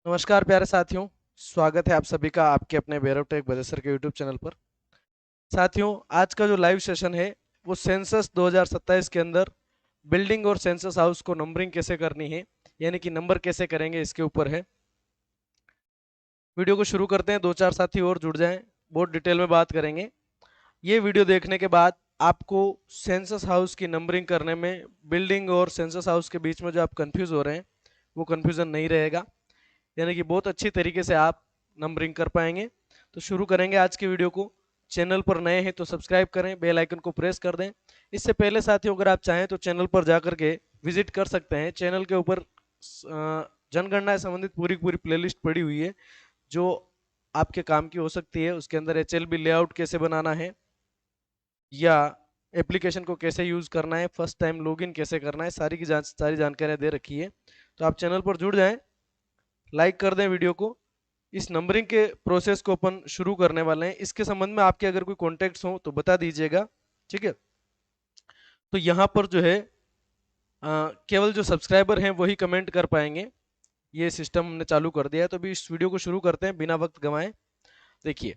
नमस्कार प्यारे साथियों। स्वागत है आप सभी का आपके अपने बेरोटेक बदेसर के यूट्यूब चैनल पर। साथियों, आज का जो लाइव सेशन है वो सेंसस 2027 के अंदर बिल्डिंग और सेंसस हाउस को नंबरिंग कैसे करनी है, यानी कि नंबर कैसे करेंगे, इसके ऊपर है। वीडियो को शुरू करते हैं, दो चार साथी और जुड़ जाएं, बहुत डिटेल में बात करेंगे। ये वीडियो देखने के बाद आपको सेंसस हाउस की नंबरिंग करने में बिल्डिंग और सेंसस हाउस के बीच में जो आप कंफ्यूज हो रहे हैं वो कंफ्यूजन नहीं रहेगा, यानी कि बहुत अच्छी तरीके से आप नंबरिंग कर पाएंगे। तो शुरू करेंगे आज की वीडियो को। चैनल पर नए हैं तो सब्सक्राइब करें, बेल आइकन को प्रेस कर दें। इससे पहले साथियों, अगर आप चाहें तो चैनल पर जाकर के विजिट कर सकते हैं। चैनल के ऊपर जनगणना से संबंधित पूरी पूरी प्लेलिस्ट पड़ी हुई है जो आपके काम की हो सकती है। उसके अंदर HLB लेआउट कैसे बनाना है, या एप्लीकेशन को कैसे यूज करना है, फर्स्ट टाइम लॉगिन कैसे करना है, सारी जानकारियां दे रखी है। तो आप चैनल पर जुड़ जाएं, लाइक कर दें वीडियो को। इस नंबरिंग के प्रोसेस को अपन शुरू करने वाले हैं। इसके संबंध में आपके अगर कोई कॉन्टेक्ट्स हो तो बता दीजिएगा, ठीक है। तो यहाँ पर जो है केवल जो सब्सक्राइबर हैं वही कमेंट कर पाएंगे। ये सिस्टम हमने चालू कर दिया है। तो अभी इस वीडियो को शुरू करते हैं बिना वक्त गंवाए। देखिए,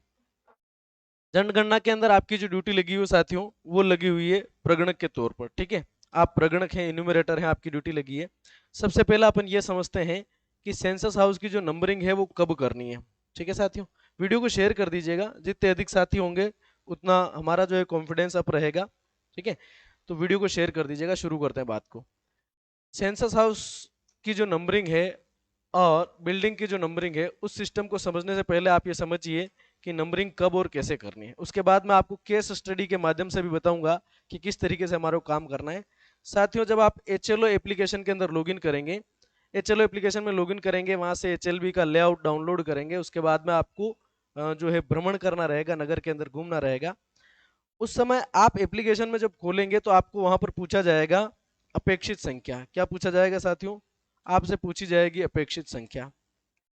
जनगणना के अंदर आपकी जो ड्यूटी लगी हुई साथियों, वो लगी हुई है प्रगणक के तौर पर, ठीक है। आप प्रगणक हैं, इन्यूमरेटर हैं, आपकी ड्यूटी लगी है। सबसे पहला अपन ये समझते हैं कि सेंसस हाउस की जो नंबरिंग है वो कब करनी है, ठीक है साथियों। वीडियो को शेयर कर दीजिएगा, जितने अधिक साथी होंगे उतना हमारा जो है कॉन्फिडेंस अप रहेगा, ठीक है। तो वीडियो को शेयर कर दीजिएगा। शुरू करते हैं बात को। सेंसस हाउस की जो नंबरिंग है और बिल्डिंग की जो नंबरिंग है, उस सिस्टम को समझने से पहले आप ये समझिए कि नंबरिंग कब और कैसे करनी है। उसके बाद मैं आपको केस स्टडी के माध्यम से भी बताऊंगा कि किस तरीके से हमारे को काम करना है। साथियों, जब आप HLO एप्लीकेशन के अंदर लॉगिन करेंगे, HLO एप्लीकेशन में लॉगिन करेंगे, वहां से HLB का लेआउट डाउनलोड करेंगे। उसके बाद में आपको जो है भ्रमण करना रहेगा, नगर के अंदर घूमना रहेगा। उस समय आप एप्लीकेशन में जब खोलेंगे तो आपको वहां पर पूछा जाएगा अपेक्षित संख्या। क्या पूछा जाएगा साथियों? आपसे पूछी जाएगी अपेक्षित संख्या,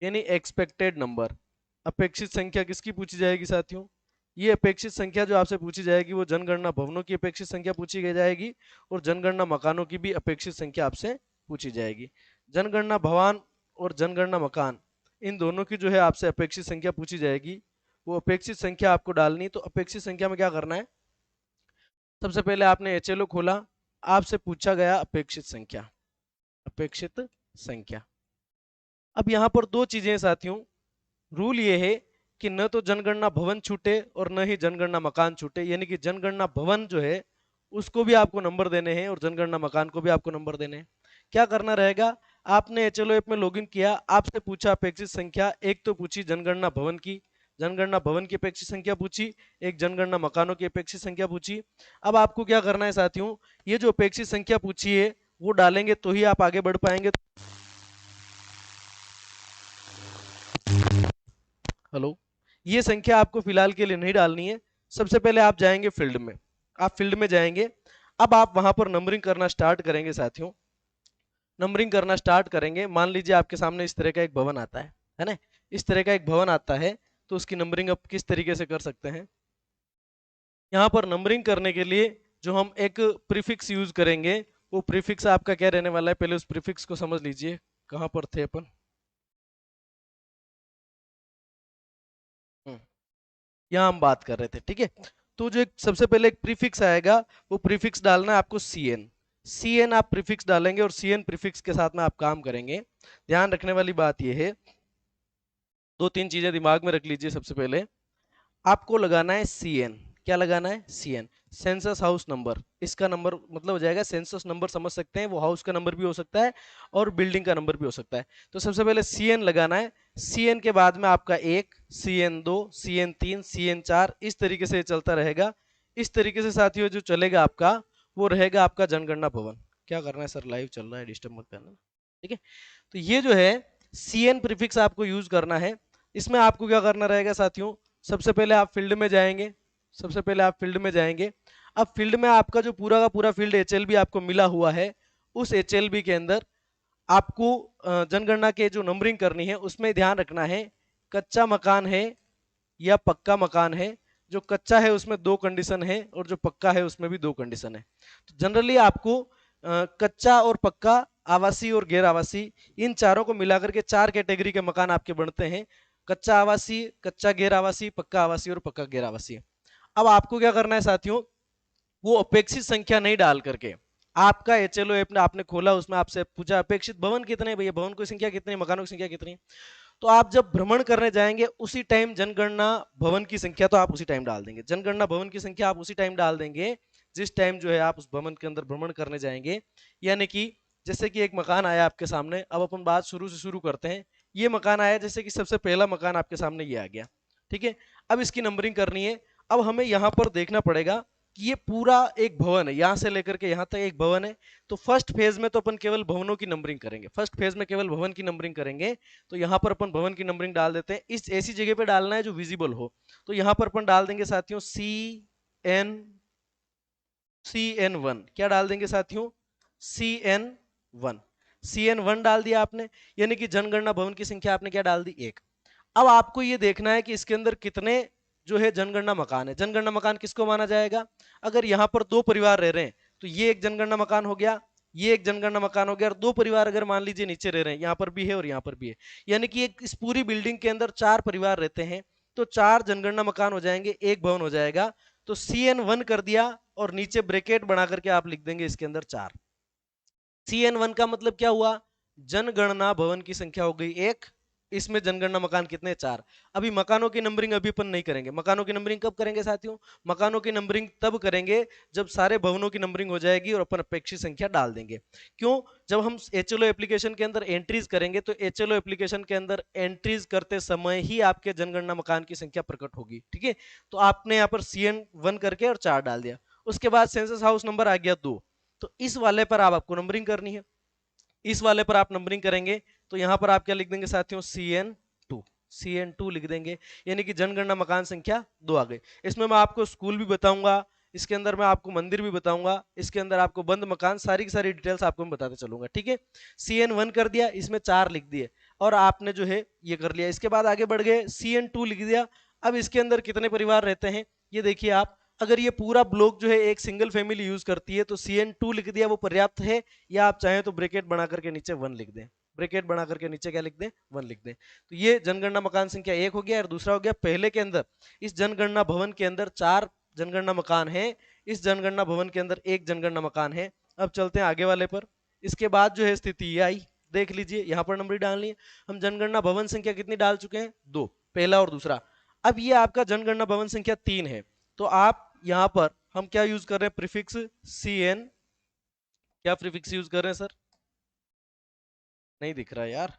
यानी एक्सपेक्टेड नंबर। अपेक्षित संख्या किसकी पूछी जाएगी साथियों? ये अपेक्षित संख्या जो आपसे पूछी जाएगी वो जनगणना भवनों की अपेक्षित संख्या पूछी जाएगी, और जनगणना मकानों की भी अपेक्षित संख्या आपसे पूछी जाएगी। जनगणना भवन और जनगणना मकान, इन दोनों की जो है आपसे अपेक्षित संख्या पूछी जाएगी। वो अपेक्षित संख्या आपको डालनी। तो अपेक्षित संख्या में क्या करना है? सबसे पहले आपने HLO खोला, आपसे पूछा गया अपेक्षित संख्या, अपेक्षित संख्या। अब यहाँ पर दो चीजें हैं साथियों। रूल ये है कि न तो जनगणना भवन छूटे और न ही जनगणना मकान छूटे, यानी कि जनगणना भवन जो है उसको भी आपको नंबर देने हैं और जनगणना मकान को भी आपको नंबर देने हैं। क्या करना रहेगा? आपने HLO ऐप में लॉगिन किया, आपसे पूछा अपेक्षित संख्या। एक तो पूछी जनगणना भवन की, जनगणना भवन की अपेक्षित संख्या पूछी, एक जनगणना मकानों की अपेक्षित संख्या पूछी। अब आपको क्या करना है साथियों? ये जो अपेक्षित संख्या पूछी है वो डालेंगे तो ही आप आगे बढ़ पाएंगे। हेलो, ये संख्या आपको फिलहाल के लिए नहीं डालनी है। सबसे पहले आप जाएंगे फील्ड में, आप फील्ड में जाएंगे। अब आप वहां पर नंबरिंग करना स्टार्ट करेंगे साथियों। नंबरिंग करना स्टार्ट करेंगे। मान लीजिए आपके सामने इस तरह का एक भवन आता है ना? इस तरह का एक भवन आता है, तो उसकी नंबरिंग आप किस तरीके से कर सकते हैं? यहाँ पर नंबरिंग करने के लिए जो हम एक प्रीफिक्स यूज करेंगे, वो प्रीफिक्स आपका क्या रहने वाला है, पहले उस प्रीफिक्स को समझ लीजिए। कहाँ पर थे अपन? यहाँ हम बात कर रहे थे, ठीक है। तो जो एक सबसे पहले एक प्रीफिक्स आएगा, वो प्रीफिक्स डालना है आपको CN। CN आप प्रीफिक्स डालेंगे और CN प्रीफिक्स के साथ में आप काम करेंगे। ध्यान रखने वाली बात यह है, दो तीन चीजें दिमाग में रख लीजिए। सबसे पहले आपको लगाना है CN। क्या लगाना है? CN, census house number. इसका नंबर मतलब हो जाएगा सेंसस नंबर, समझ सकते हैं। वो हाउस का नंबर भी हो सकता है और बिल्डिंग का नंबर भी हो सकता है। तो सबसे पहले CN लगाना है। CN के बाद में आपका 1, CN 2, CN 3, CN 4, इस तरीके से चलता रहेगा। इस तरीके से साथियों जो चलेगा आपका, वो रहेगा आपका जनगणना भवन। क्या करना है सर? लाइव चल रहा है, डिस्टर्ब मत करना, ठीक है। तो ये जो है CN प्रीफिक्स आपको यूज करना है। इसमें आपको क्या करना रहेगा साथियों? सबसे पहले आप फील्ड में जाएंगे। सबसे पहले आप फील्ड में जाएंगे। अब फील्ड में आपका जो पूरा का पूरा फील्ड HLB आपको मिला हुआ है, उस HLB के अंदर आपको जनगणना के जो नंबरिंग करनी है उसमें ध्यान रखना है कच्चा मकान है या पक्का मकान है। जो कच्चा है उसमें दो कंडीशन है और जो पक्का है उसमें भी दो कंडीशन है। तो जनरली आपको कच्चा और पक्का, आवासीय और गैर आवासीय, इन चारों को मिलाकर के 4 कैटेगरी के मकान आपके बनते हैं। कच्चा आवासीय, कच्चा गैर आवासीय, पक्का आवासीय और पक्का गैर आवासीय। अब आपको क्या करना है साथियों, वो अपेक्षित संख्या नहीं डाल करके, आपका एचएलओ ऐप आपने खोला, उसमें आपसे पूछा अपेक्षित भवन कितने भैया, भवन की संख्या कितनी, मकानों की संख्या कितनी, तो आप जब भ्रमण करने जाएंगे उसी टाइम जनगणना भवन की संख्या तो आप उसी टाइम डाल देंगे, जनगणना भवन की संख्या आप उसी टाइम डाल देंगे जिस टाइम जो है आप उस भवन के अंदर भ्रमण करने जाएंगे। यानी कि जैसे कि एक मकान आया आपके सामने, अब अपन बात शुरू से शुरू करते हैं। ये मकान आया, जैसे कि सबसे पहला मकान आपके सामने ये आ गया, ठीक है। अब इसकी नंबरिंग करनी है। अब हमें यहाँ पर देखना पड़ेगा कि ये पूरा एक भवन है, यहाँ से लेकर के यहाँ तक एक भवन है। तो फर्स्ट फेज में तो अपन केवल भवनों की नंबरिंग करेंगे, फर्स्ट फेज में केवल भवन की नंबरिंग करेंगे। तो यहाँ पर अपन भवन की नंबरिंग डाल देते हैं, इस ऐसी जगह पे डालना है जो विजिबल हो। तो यहाँ पर अपन डाल देंगे साथियों एन CN1, क्या डाल देंगे साथियों, CN1। CN1 डाल दिया आपने, यानी कि जनगणना भवन की संख्या आपने क्या डाल दी, 1। अब आपको ये देखना है कि इसके अंदर कितने जो है जनगणना मकान है। जनगणना मकान किसको माना जाएगा, अगर यहाँ पर 2 परिवार रह रहे हैं तो ये एक जनगणना मकान हो गया, ये एक जनगणना मकान हो गया, और 2 परिवार अगर मान लीजिए नीचे रह रहे हैं, यहाँ पर भी है और यहाँ पर भी है, यानी कि एक इस पूरी बिल्डिंग के अंदर 4 परिवार रहते हैं, तो 4 जनगणना मकान हो जाएंगे, एक भवन हो जाएगा। तो CN1 कर दिया और नीचे ब्रैकेट बना करके आप लिख देंगे इसके अंदर 4। CN1 का मतलब क्या हुआ, जनगणना भवन की संख्या हो गई 1, इसमें जनगणना मकान कितने, 4। अभी मकानों की नंबरिंग अभी अपन नहीं करेंगे, मकानों की नंबरिंग कब करेंगे साथियों, मकानों की नंबरिंग तब करेंगे जब सारे भवनों की नंबरिंग हो जाएगी और अपन अपेक्षित संख्या डाल देंगे। क्यों, जब हम एचएलओ एप्लीकेशन के अंदर एंट्रीज करेंगे तो एचएलओ एप्लीकेशन के अंदर एंट्रीज करते समय ही आपके जनगणना मकान की संख्या प्रकट होगी, ठीक है। तो आपने यहाँ पर CN1 करके और 4 डाल दिया। उसके बाद सेंसस हाउस नंबर आ गया 2, तो इस वाले पर आपको नंबरिंग करनी है, इस वाले पर आप नंबरिंग करेंगे। तो यहां पर आप क्या लिख देंगे साथियों, CN2 लिख देंगे, यानी कि जनगणना मकान संख्या 2 आ गई। इसमें मैं आपको स्कूल भी बताऊंगा, इसके अंदर मैं आपको मंदिर भी बताऊंगा, इसके अंदर आपको बंद मकान, सारी की सारी डिटेल्स आपको मैं बताते चलूंगा, ठीक है। CN1 कर दिया, इसमें 4 लिख दिए और आपने जो है ये कर लिया। इसके बाद आगे बढ़ गए, CN2 लिख दिया। अब इसके अंदर कितने परिवार रहते हैं ये देखिए आप, अगर ये पूरा ब्लॉक जो है एक सिंगल फैमिली यूज करती है तो CN2 लिख दिया, वो पर्याप्त है, या आप चाहें तो ब्रैकेट बना करके नीचे 1 लिख दें, ब्रैकेट बना करके नीचे क्या लिख दें, 1 लिख दें। तो ये जनगणना मकान संख्या 1 हो गया, और दूसरा हो गया पहले के अंदर, इस जनगणना भवन के अंदर 4 जनगणना मकान है, इस जनगणना भवन के अंदर 1 जनगणना मकान है। अब चलते हैं आगे वाले पर। इसके बाद जो है स्थिति ये आई, देख लीजिए यहाँ पर नंबर डालनी है। हम जनगणना भवन संख्या कितनी डाल चुके हैं, 2, पहला और दूसरा। अब ये आपका जनगणना भवन संख्या 3 है, तो आप यहां पर हम क्या यूज कर रहे हैं, प्रीफिक्स CN, क्या प्रीफिक्स यूज कर रहे हैं सर, नहीं दिख रहा है यार,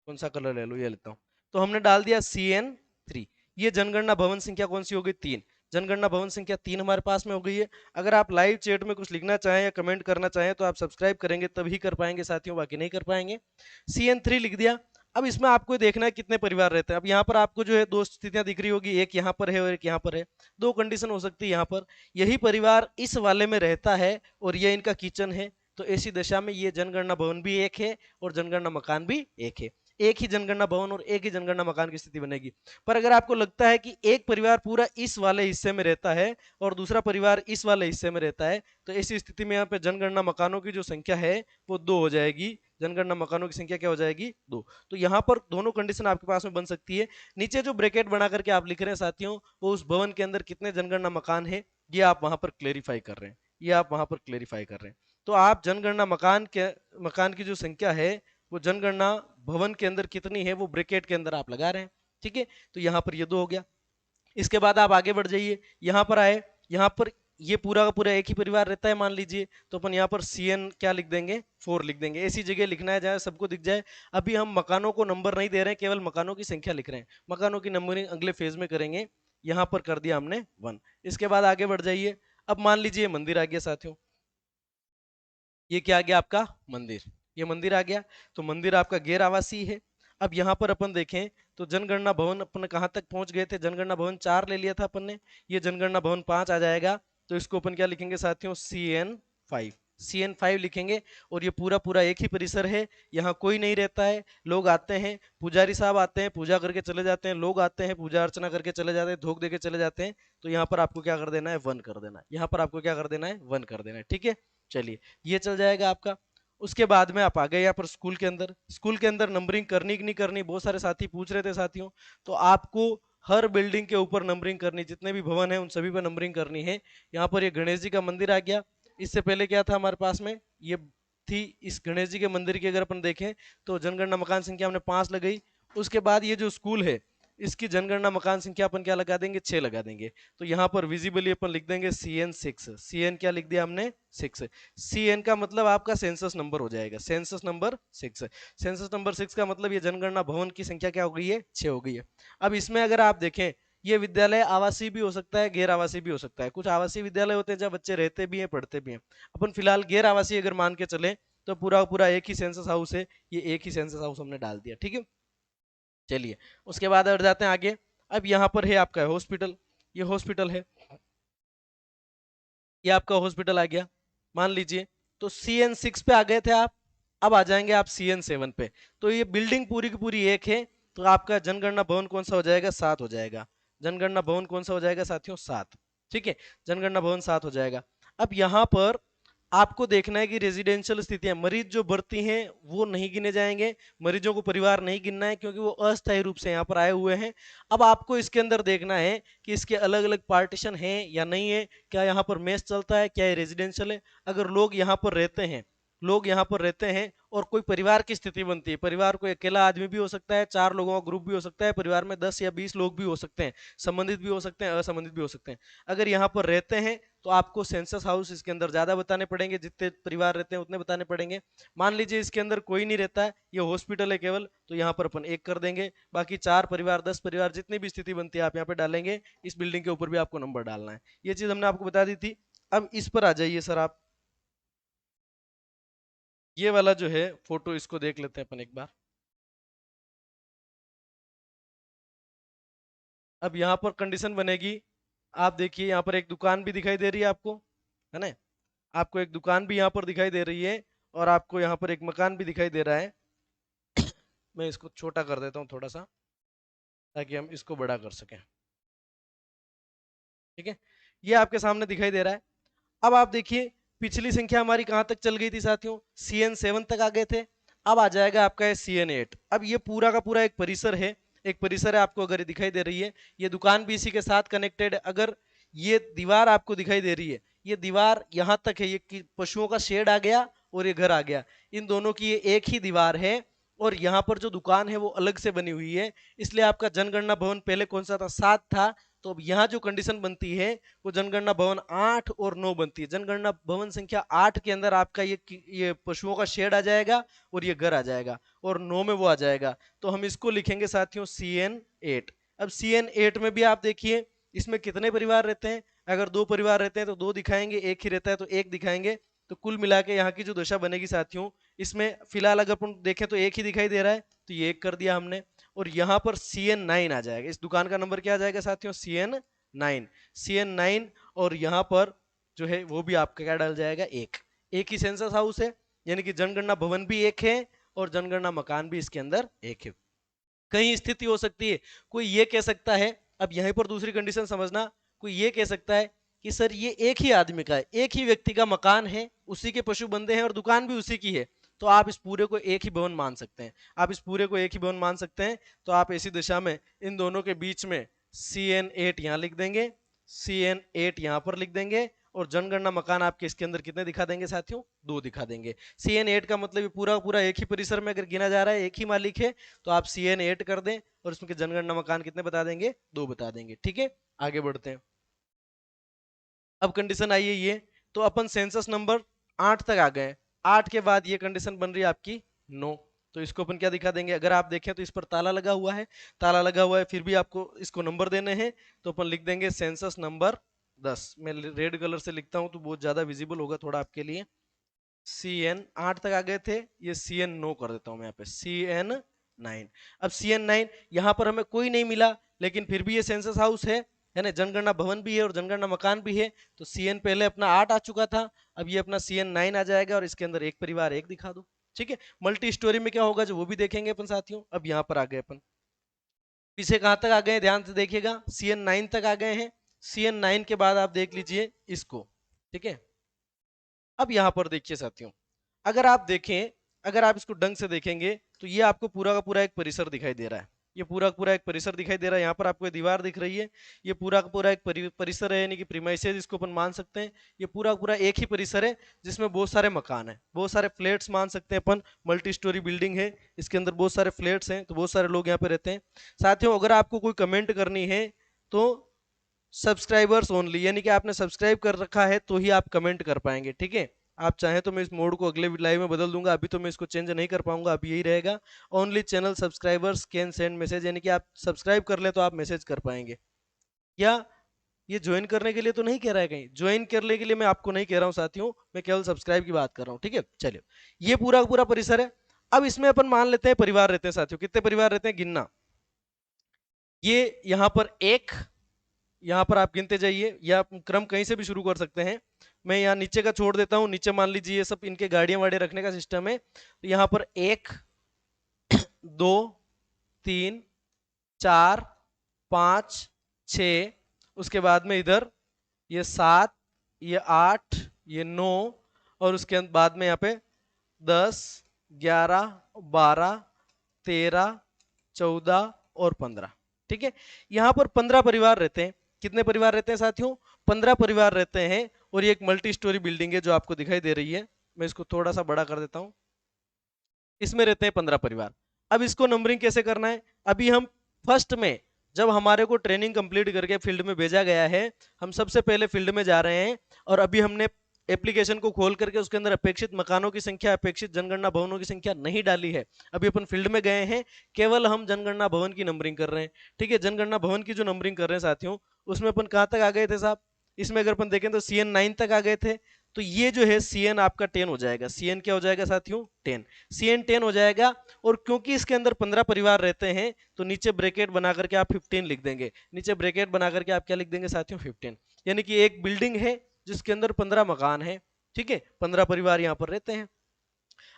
कौन सा कलर ले लो, ये लेता हूं। तो हमने डाल दिया CN3। ये जनगणना भवन संख्या कौन सी हो गई, 3। जनगणना भवन संख्या 3 हमारे पास में हो गई है। अगर आप लाइव चैट में कुछ लिखना चाहें या कमेंट करना चाहें तो आप सब्सक्राइब करेंगे तभी कर पाएंगे साथियों, बाकी नहीं कर पाएंगे। CN3 लिख दिया। अब इसमें आपको देखना है कितने परिवार रहते हैं। अब यहाँ पर आपको जो है 2 स्थितियां दिख रही होगी, एक यहाँ पर है और एक यहाँ पर है। 2 कंडीशन हो सकती है, यहाँ पर यही परिवार इस वाले में रहता है और ये इनका किचन है, तो ऐसी दशा में ये जनगणना भवन भी 1 है और जनगणना मकान भी 1 है। एक ही जनगणना भवन और एक ही जनगणना मकान की स्थिति बनेगी। पर अगर आपको लगता है कि एक परिवार पूरा इस वाले हिस्से में रहता है और दूसरा परिवार इस वाले हिस्से में रहता है, तो ऐसी स्थिति में यहाँ पे जनगणना मकानों की जो संख्या है वो 2 हो जाएगी। जनगणना मकानों की संख्या क्या हो जाएगी, 2। तो यहाँ पर दोनों कंडीशन आपके पास में बन सकती है। नीचे जो ब्रैकेट बना करके आप लिख रहे हैं साथियों, वो उस भवन के अंदर कितने जनगणना मकान है ये आप वहां पर क्लेरिफाई कर रहे हैं, ये आप वहां पर क्लेरिफाई कर रहे हैं। तो आप जनगणना मकान की जो संख्या है वो जनगणना भवन के अंदर कितनी है वो ब्रैकेट के अंदर आप लगा रहे हैं, ठीक है। तो यहाँ पर ये 2 हो गया। इसके बाद आप आगे बढ़ जाइए, यहाँ पर आए, यहाँ पर ये पूरा का पूरा एक ही परिवार रहता है मान लीजिए, तो अपन यहाँ पर CN क्या लिख देंगे, 4 लिख देंगे। ऐसी जगह लिखना है जहाँ सबको दिख जाए। अभी हम मकानों को नंबर नहीं दे रहे हैं, केवल मकानों की संख्या लिख रहे हैं। मकानों की नंबरिंग अगले फेज में करेंगे। यहाँ पर कर दिया हमने 1। इसके बाद आगे बढ़ जाइए। अब मान लीजिए मंदिर आ गया साथियों, ये क्या आ गया आपका मंदिर, ये मंदिर आ गया। तो मंदिर आपका गैर आवासीय है। अब यहाँ पर अपन देखें तो जनगणना भवन अपन कहाँ तक पहुंच गए थे, जनगणना भवन 4 ले लिया था अपन ने, ये जनगणना भवन 5 आ जाएगा। तो इसको अपन क्या लिखेंगे साथियों, CN5। CN5 लिखेंगे। और ये पूरा पूरा एक ही परिसर है, यहाँ कोई नहीं रहता है। लोग आते हैं, पुजारी साहब आते हैं, पूजा करके चले जाते हैं, लोग आते हैं, पूजा अर्चना करके चले जाते हैं, धूप दे के चले जाते हैं। तो यहाँ पर आपको क्या कर देना है, 1 कर देना है। यहाँ पर आपको क्या कर देना है, 1 कर देना है। ठीक है, चलिए ये चल जाएगा आपका। उसके बाद में आप आ गए यहाँ पर स्कूल के अंदर। स्कूल के अंदर नंबरिंग करनी कि नहीं करनी, बहुत सारे साथी पूछ रहे थे साथियों। तो आपको हर बिल्डिंग के ऊपर नंबरिंग करनी, जितने भी भवन है उन सभी पर नंबरिंग करनी है। यहाँ पर ये गणेश जी का मंदिर आ गया। इससे पहले क्या था हमारे पास में, ये थी इस गणेश जी के मंदिर की अगर अपन देखें तो जनगणना मकान संख्या हमने 5 लगाई। उसके बाद ये जो स्कूल है इसकी जनगणना मकान संख्या अपन क्या लगा देंगे, 6 लगा देंगे। तो यहाँ पर विजिबली अपन लिख देंगे CN6। CN क्या लिख दिया हमने, 6। CN का मतलब आपका सेंसस नंबर हो जाएगा, सेंसस नंबर 6। सेंसस नंबर 6 का मतलब ये जनगणना भवन की संख्या क्या हो गई है, 6 हो गई है। अब इसमें अगर आप देखें, ये विद्यालय आवासीय भी हो सकता है, गैर आवासीय भी हो सकता है। कुछ आवासीय विद्यालय होते हैं जहाँ बच्चे रहते भी हैं, पढ़ते भी हैं। अपन फिलहाल गैर आवासीय अगर मान के चले तो पूरा पूरा एक ही सेंसस हाउस है, ये एक ही सेंसस हाउस हमने डाल दिया। ठीक है, चलिए उसके बाद और जाते हैं आगे। अब यहाँ पर है आपका हॉस्पिटल, ये हॉस्पिटल है, ये आपका हॉस्पिटल आ गया मान लीजिए। तो CN6 पे आ गए थे आप, अब आ जाएंगे आप CN7 पे। तो ये बिल्डिंग पूरी की पूरी एक है। तो आपका जनगणना भवन कौन सा हो जाएगा, 7 हो जाएगा। जनगणना भवन कौन सा हो जाएगा साथियों, 7। ठीक है, जनगणना भवन 7 हो जाएगा। अब यहाँ पर आपको देखना है कि रेजिडेंशियल स्थितियां, मरीज जो भर्ती हैं वो नहीं गिने जाएंगे, मरीजों को परिवार नहीं गिनना है क्योंकि वो अस्थायी रूप से यहाँ पर आए हुए हैं। अब आपको इसके अंदर देखना है कि इसके अलग अलग पार्टीशन हैं या नहीं है, क्या यहाँ पर मेस चलता है, क्या ये रेजिडेंशियल है। अगर लोग यहाँ पर रहते हैं, लोग यहाँ पर रहते हैं और कोई परिवार की स्थिति बनती है, परिवार कोई अकेला आदमी भी हो सकता है, 4 लोगों का ग्रुप भी हो सकता है, परिवार में 10 या 20 लोग भी हो सकते हैं, संबंधित भी हो सकते हैं, असंबंधित भी हो सकते हैं। अगर यहाँ पर रहते हैं तो आपको सेंसस हाउस इसके अंदर ज्यादा बताने पड़ेंगे, जितने परिवार रहते हैं उतने बताने पड़ेंगे। मान लीजिए इसके अंदर कोई नहीं रहता है, ये हॉस्पिटल है केवल, तो यहाँ पर अपन 1 कर देंगे। बाकी 4 परिवार, 10 परिवार, जितनी भी स्थिति बनती है आप यहाँ पे डालेंगे। इस बिल्डिंग के ऊपर भी आपको नंबर डालना है, ये चीज हमने आपको बता दी थी। अब इस पर आ जाइए सर आप, ये वाला जो है फोटो, इसको देख लेते हैं अपन एक बार। अब यहाँ पर कंडीशन बनेगी, आप देखिए यहाँ पर एक दुकान भी दिखाई दे रही है आपको, है ना। आपको एक दुकान भी यहाँ पर दिखाई दे रही है और आपको यहाँ पर एक मकान भी दिखाई दे रहा है। मैं इसको छोटा कर देता हूँ थोड़ा सा, ताकि हम इसको बड़ा कर सकें। ठीक है, ये आपके सामने दिखाई दे रहा है। अब आप देखिए पिछली संख्या हमारी कहाँ तक चल गई थी साथियों, CN7 तक आ गए थे। अब आ जाएगा आपका है CN8। अब ये पूरा का पूरा एक परिसर है, एक परिसर है आपको अगर ये दिखाई दे रही है, ये दुकान भी इसी के साथ कनेक्टेड है। अगर ये दीवार आपको दिखाई दे रही है, ये दीवार यहाँ तक है, ये पशुओं का शेड आ गया और ये घर आ गया, इन दोनों की ये एक ही दीवार है। और यहाँ पर जो दुकान है वो अलग से बनी हुई है, इसलिए आपका जनगणना भवन पहले कौन सा था, 7 था। तो अब यहाँ जो कंडीशन बनती है वो जनगणना भवन 8 और 9 बनती है। जनगणना भवन संख्या 8 के अंदर आपका ये पशुओं का शेड आ जाएगा और ये घर आ जाएगा, और 9 में वो आ जाएगा। तो हम इसको लिखेंगे साथियों CN8। अब CN8 में भी आप देखिए इसमें कितने परिवार रहते हैं, अगर 2 परिवार रहते हैं तो 2 दिखाएंगे, एक ही रहता है तो 1 दिखाएंगे। तो कुल मिला के यहाँ की जो दशा बनेगी साथियों, इसमें फिलहाल अगर अपन देखें तो 1 ही दिखाई दे रहा है, तो ये 1 कर दिया हमने। और यहाँ पर CN9 आ जाएगा, इस दुकान का नंबर क्या आ जाएगा साथियों, CN9। CN9 और यहाँ पर जो है वो भी आपका क्या डाल जाएगा, 1। एक ही सेंसस हाउस है, यानी कि जनगणना भवन भी 1 है और जनगणना मकान भी इसके अंदर 1 है। कहीं स्थिति हो सकती है, कोई ये कह सकता है, अब यहीं पर दूसरी कंडीशन समझना, कोई ये कह सकता है कि सर ये एक ही आदमी का है, एक ही व्यक्ति का मकान है, उसी के पशु बंधे हैं और दुकान भी उसी की है। तो आप इस पूरे को एक ही भवन मान सकते हैं, आप इस पूरे को एक ही भवन मान सकते हैं। तो आप ऐसी दिशा में इन दोनों के बीच में CN8 यहाँ लिख देंगे, CN8 यहाँ पर लिख देंगे, और जनगणना मकान आपके इसके अंदर कितने दिखा देंगे साथियों, 2 दिखा देंगे। CN8 का मतलब पूरा पूरा एक ही परिसर में अगर गिना जा रहा है, एक ही मालिक है, तो आप CN8 कर दें और इसमें के जनगणना मकान कितने बता देंगे, 2 बता देंगे। ठीक है, आगे बढ़ते हैं। अब कंडीशन आई है ये, तो अपन सेंसस नंबर 8 तक आ गए। 8 के बाद ये कंडीशन बन रही है आपकी 9। तो इसको अपन क्या दिखा देंगे, अगर आप देखें तो इस पर ताला लगा हुआ है, ताला लगा हुआ है, फिर भी आपको इसको नंबर देने हैं। तो अपन लिख देंगे सेंसस नंबर 10। मैं रेड कलर से लिखता हूं तो बहुत ज्यादा विजिबल होगा थोड़ा आपके लिए। CN8 तक आ गए थे, ये CN9 कर देता हूं मैं यहाँ पे, CN9। अब CN9 यहाँ पर हमें कोई नहीं मिला, लेकिन फिर भी ये सेंसस हाउस है, है ना, जनगणना भवन भी है और जनगणना मकान भी है। तो CN पहले अपना 8 आ चुका था, अब ये अपना CN 9 आ जाएगा और इसके अंदर एक परिवार एक दिखा दो। ठीक है, मल्टी स्टोरी में क्या होगा जो वो भी देखेंगे अपन साथियों। अब यहाँ पर आ गए अपन, पीछे कहां तक आ गए ध्यान से देखिएगा, CN 9 तक आ गए हैं। CN 9 के बाद आप देख लीजिए इसको। ठीक है, अब यहां पर देखिए साथियों, अगर आप देखें, अगर आप इसको ढंग से देखेंगे तो ये आपको पूरा का पूरा एक परिसर दिखाई दे रहा है। ये पूरा का पूरा एक परिसर दिखाई दे रहा है। यहाँ पर आपको दीवार दिख रही है, ये पूरा का पूरा एक परिसर है, यानी कि प्रीमाइसेस इसको अपन मान सकते हैं। ये पूरा का पूरा एक ही परिसर है जिसमें बहुत सारे मकान है, बहुत सारे फ्लैट्स मान सकते हैं अपन। मल्टी स्टोरी बिल्डिंग है, इसके अंदर बहुत सारे फ्लैट्स हैं, तो बहुत सारे लोग यहाँ पे रहते हैं। साथियों अगर आपको कोई कमेंट करनी है तो सब्सक्राइबर्स ओनली, यानी कि आपने सब्सक्राइब कर रखा है तो ही आप कमेंट कर पाएंगे। ठीक है, आप चाहें तो मैं इस मोड को अगले लाइव में बदल दूंगा, अभी तो मैं इसको चेंज नहीं कर पाऊंगा, अभी यही रहेगा। Only channel subscribers can send message, यानी कि आप सब्सक्राइब कर ले तो आप मैसेज कर पाएंगे। या ये ज्वाइन करने के लिए तो नहीं कह रहा है, कहीं ज्वाइन करने के लिए मैं आपको नहीं कह रहा हूँ साथियों, मैं केवल सब्सक्राइब की बात कर रहा हूँ। ठीक है, चलिए, ये पूरा का पूरा परिसर है। अब इसमें अपन मान लेते हैं परिवार रहते हैं साथियों। कितने परिवार रहते हैं गिनना, ये यहाँ पर एक, यहाँ पर आप गिनते जाइए, या आप क्रम कहीं से भी शुरू कर सकते हैं। मैं यहाँ नीचे का छोड़ देता हूँ, नीचे मान लीजिए ये सब इनके गाड़ियां वाड़ियां रखने का सिस्टम है। तो यहाँ पर 1 2 3 4 5 6, उसके बाद में इधर ये 7, ये 8, ये 9, और उसके बाद में यहाँ पे 10 11 12 13 14 और 15। ठीक है, यहाँ पर 15 परिवार रहते हैं। कितने परिवार रहते हैं साथियों, 15 परिवार रहते हैं। और ये एक मल्टी स्टोरी बिल्डिंग है जो आपको दिखाई दे रही है। मैं इसको थोड़ा सा बड़ा कर देता हूं, इसमें रहते हैं 15 परिवार। अब इसको नंबरिंग कैसे करना है, अभी हम फर्स्ट में जब हमारे को ट्रेनिंग कंप्लीट करके फील्ड में भेजा गया है, हम सबसे पहले फील्ड में जा रहे हैं। और अभी हमने एप्लीकेशन को खोल करके उसके अंदर अपेक्षित मकानों की संख्या, अपेक्षित जनगणना भवनों की संख्या नहीं डाली है। अभी अपन फील्ड में गए हैं, केवल हम जनगणना भवन की नंबरिंग कर रहे हैं। ठीक है, जनगणना भवन की जो नंबरिंग कर रहे हैं साथियों, उसमें अपन कहां तक आ गए थे साहब, इसमें अगर अपन देखें तो CN 9 तक आ गए थे। तो ये जो है CN आपका 10 हो जाएगा। CN क्या हो जाएगा साथियों, 10। CN 10 हो जाएगा। और क्योंकि इसके अंदर 15 परिवार रहते हैं तो नीचे ब्रैकेट बना करके आप 15 लिख देंगे। नीचे ब्रैकेट बना करके आप क्या लिख देंगे साथियों, 15। यानी कि एक बिल्डिंग है जिसके अंदर 15 मकान है। ठीक है, 15 परिवार यहाँ पर रहते हैं।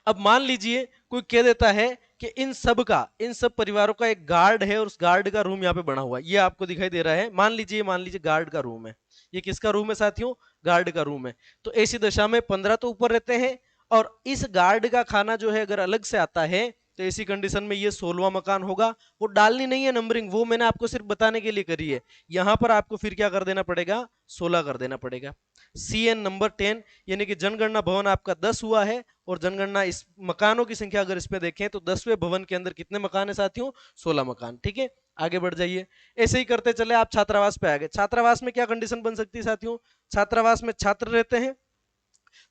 अब मान लीजिए कोई कह देता है कि इन सब परिवारों का एक गार्ड है और उस गार्ड का रूम यहाँ पे बना हुआ है, ये आपको दिखाई दे रहा है। मान लीजिए गार्ड का रूम है। ये किसका रूम है साथियों, गार्ड का रूम है। तो ऐसी दशा में 15 तो ऊपर रहते हैं, और इस गार्ड का खाना जो है अगर अलग से आता है तो ऐसी कंडीशन में ये 16वां मकान होगा। वो डालनी नहीं है नंबरिंग, वो मैंने आपको सिर्फ बताने के लिए करी है। यहां पर आपको फिर क्या कर देना पड़ेगा, 16 कर देना पड़ेगा। CN नंबर 10, यानी कि जनगणना भवन आपका 10 हुआ है। और जनगणना इस मकानों की संख्या अगर इसमें देखें तो 10वें भवन के अंदर कितने मकान है साथियों, 16 मकान। ठीक है, आगे बढ़ जाइए। ऐसे ही करते चले, आप छात्रावास पे आ गए। छात्रावास में क्या कंडीशन बन सकती है साथियों, छात्रावास में छात्र रहते हैं,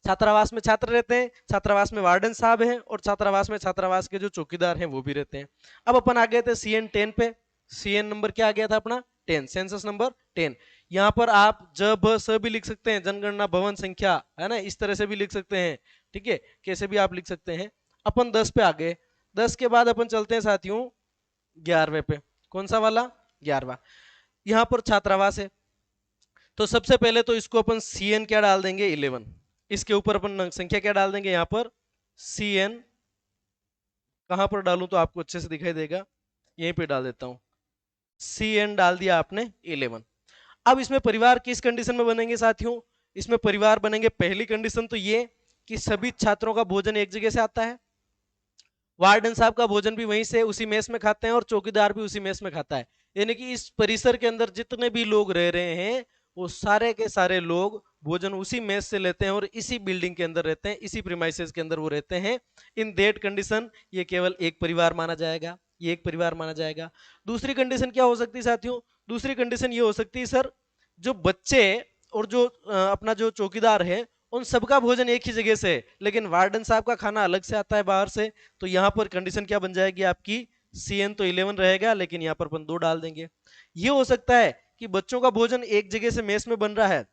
छात्रावास में छात्र रहते हैं, छात्रावास में वार्डन साहब हैं, और छात्रावास में छात्रावास के जो चौकीदार हैं वो भी रहते हैं। अब अपन आ गए थे CN 10 पे। CN नंबर क्या आ गया था अपना, 10, सेंसस नंबर 10। यहाँ पर आप ज भ स भी लिख सकते हैं, जनगणना भवन संख्या, है ना, इस तरह से भी लिख सकते हैं। ठीक है, कैसे भी आप लिख सकते हैं। अपन 10 पे आ गए। 10 के बाद अपन चलते हैं साथियों 11वें पे। कौन सा वाला, 11वां। यहाँ पर छात्रावास है। तो सबसे पहले तो इसको अपन CN क्या डाल देंगे, 11। इसके ऊपर अपन संख्या क्या डाल देंगे, यहाँ पर CN, कहां पर डालूं तो आपको अच्छे से दिखाई देगा, यहीं पे डाल देता हूं। CN डाल दिया आपने 11। अब इसमें परिवार किस कंडीशन में बनेंगे साथियों, इसमें परिवार बनेंगे, पहली कंडीशन तो ये कि सभी छात्रों का भोजन एक जगह से आता है, वार्डन साहब का भोजन भी वहीं से उसी मेस में खाते हैं, और चौकीदार भी उसी मेस में खाता है। यानी कि इस परिसर के अंदर जितने भी लोग रह रहे हैं वो सारे के सारे लोग भोजन उसी मेस से लेते हैं और इसी बिल्डिंग के अंदर रहते हैं, इसी प्रीमाइसेस के अंदर वो रहते हैं। इन दैट कंडीशन ये केवल एक परिवार माना जाएगा, ये एक परिवार माना जाएगा। दूसरी कंडीशन क्या हो सकती है साथियों, दूसरी कंडीशन ये हो सकती है सर, जो बच्चे और जो अपना जो चौकीदार है उन सबका भोजन एक ही जगह से है, लेकिन वार्डन साहब का खाना अलग से आता है बाहर से। तो यहाँ पर कंडीशन क्या बन जाएगी आपकी, CN तो 11 रहेगा, लेकिन यहाँ पर अपन 2 डाल देंगे। ये हो सकता है कि बच्चों का भोजन एक जगह से मेस में बन रहा है,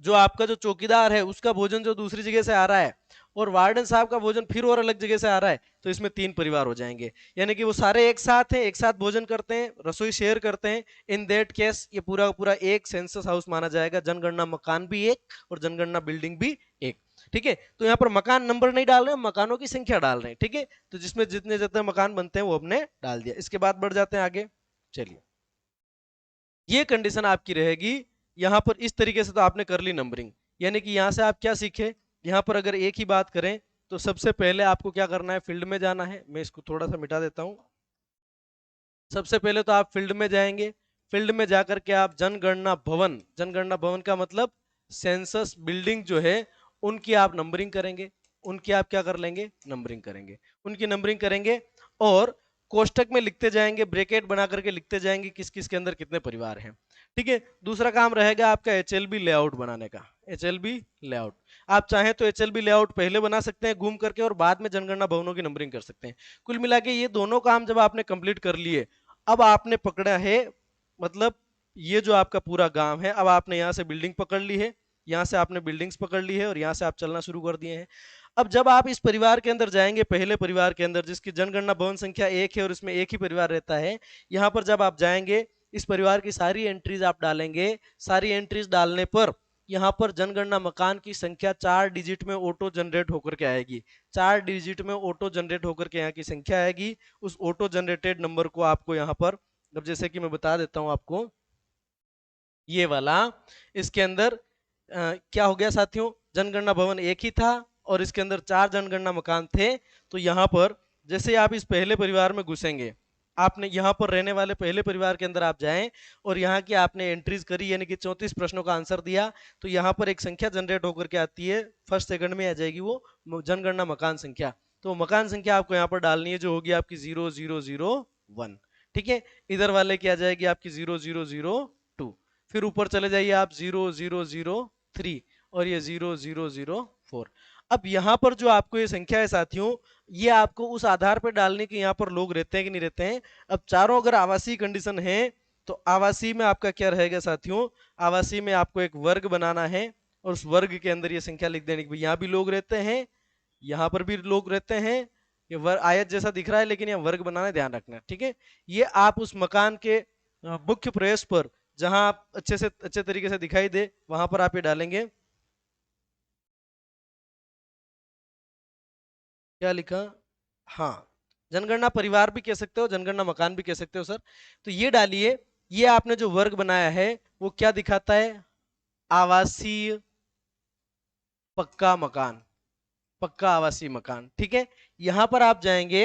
जो आपका जो चौकीदार है उसका भोजन जो दूसरी जगह से आ रहा है, और वार्डन साहब का भोजन फिर और अलग जगह से आ रहा है, तो इसमें 3 परिवार हो जाएंगे। यानी कि वो सारे एक साथ हैं, एक साथ भोजन करते हैं, रसोई शेयर करते हैं। इन दैट केस ये पूरा पूरा एक सेंसस हाउस माना जाएगा, जनगणना मकान भी एक और जनगणना बिल्डिंग भी एक। ठीक है, तो यहाँ पर मकान नंबर नहीं डाल रहे हैं, मकानों की संख्या डाल रहे हैं। ठीक है, तो जिसमें जितने जितने मकान बनते हैं वो हमने डाल दिया। इसके बाद बढ़ जाते हैं आगे। चलिए, ये कंडीशन आपकी रहेगी यहां पर इस तरीके से। तो आपने कर ली नंबरिंग, यानी कि यहां से आप क्या सीखे, यहां पर अगर एक ही बात करें तो सबसे पहले आपको क्या करना है, फील्ड में जाना है। मैं इसको थोड़ा सा मिटा देता हूं। सबसे पहले तो आप फील्ड में जाएंगे। फील्ड में जाकर के आप जनगणना भवन, जनगणना भवन का मतलब सेंसस बिल्डिंग जो है उनकी आप नंबरिंग करेंगे। उनकी आप क्या कर लेंगे, नंबरिंग करेंगे। उनकी नंबरिंग करेंगे और कोष्टक में लिखते जाएंगे, ब्रैकेट बना करके लिखते जाएंगे किस किस के अंदर कितने परिवार हैं। ठीक है, दूसरा काम रहेगा आपका एचएलबी लेआउट बनाने का। एचएलबी लेआउट, आप चाहें तो एचएलबी लेआउट पहले बना सकते हैं घूम करके और बाद में जनगणना भवनों की नंबरिंग कर सकते हैं। कुल मिला के ये दोनों काम जब आपने कंप्लीट कर लिए, अब आपने पकड़ा है, मतलब ये जो आपका पूरा गांव है, अब आपने यहाँ से बिल्डिंग पकड़ ली है, यहाँ से आपने बिल्डिंग्स पकड़ ली है और यहाँ से आप चलना शुरू कर दिए हैं। अब जब आप इस परिवार के अंदर जाएंगे, पहले परिवार के अंदर जिसकी जनगणना भवन संख्या 1 है और इसमें एक ही परिवार रहता है, यहाँ पर जब आप जाएंगे इस परिवार की सारी एंट्रीज आप डालेंगे। सारी एंट्रीज डालने पर यहाँ पर जनगणना मकान की संख्या 4 डिजिट में ऑटो जनरेट होकर के आएगी। 4 डिजिट में ऑटो जनरेट होकर के यहाँ की संख्या आएगी। उस ऑटो जनरेटेड नंबर को आपको यहाँ पर, अब जैसे कि मैं बता देता हूँ आपको, ये वाला इसके अंदर क्या हो गया साथियों, जनगणना भवन एक ही था और इसके अंदर 4 जनगणना मकान थे। तो यहाँ पर जैसे आप इस पहले परिवार में घुसेंगे, आपने यहाँ पर रहने वाले पहले परिवार के अंदर आप जाएं और यहाँ की आपने एंट्रीज करी, यानी कि 34 प्रश्नों का आंसर दिया, तो यहाँ पर एक संख्या जनरेट होकर के आती है, फर्स्ट सेकंड में आ जाएगी वो जनगणना मकान संख्या। तो मकान संख्या आपको यहाँ पर डालनी है, जो होगी आपकी 0001। ठीक है, इधर वाले की आ जाएगी आपकी 0002। फिर ऊपर चले जाइए आप 0003 और ये 0004। अब यहाँ पर जो आपको ये संख्या है साथियों, ये आपको उस आधार पर डालने के यहाँ पर लोग रहते हैं कि नहीं रहते हैं। अब चारों अगर आवासीय कंडीशन है तो आवासीय में आपका क्या रहेगा साथियों, आवासीय में आपको एक वर्ग बनाना है और उस वर्ग के अंदर ये संख्या लिख देने की, यहाँ भी लोग रहते हैं, यहाँ पर भी लोग रहते हैं। ये वर्ग आयत जैसा दिख रहा है लेकिन यहाँ वर्ग बनाना ध्यान रखना। ठीक है, ये आप उस मकान के मुख्य प्रवेश पर, जहां आप अच्छे तरीके से दिखाई दे, वहां पर आप ये डालेंगे। क्या लिखा, हाँ, जनगणना परिवार भी कह सकते हो, जनगणना मकान भी कह सकते हो सर। तो ये डालिए। ये आपने जो वर्ग बनाया है वो क्या दिखाता है, आवासीय पक्का मकान, पक्का आवासीय मकान। ठीक है, यहां पर आप जाएंगे।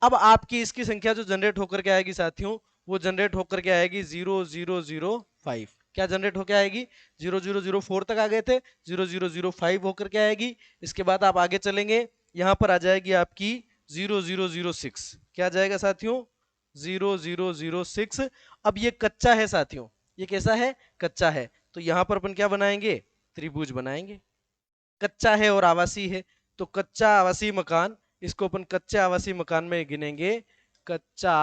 अब आपकी इसकी संख्या जो जनरेट होकर के आएगी साथियों, वो जनरेट होकर के आएगी 0005। क्या जनरेट होकर आएगी, 0004 तक आ गए थे, 0005 होकर के आएगी। इसके बाद आप आगे चलेंगे, यहां पर आ जाएगी आपकी 0006। क्या आ जाएगा साथियों, 0006। अब ये कच्चा है साथियों, ये कैसा है, कच्चा है। तो यहां पर अपन क्या बनाएंगे, त्रिभुज बनाएंगे। कच्चा है और आवासीय है, तो कच्चा आवासीय मकान, इसको अपन कच्चे आवासीय मकान में गिनेंगे। कच्चा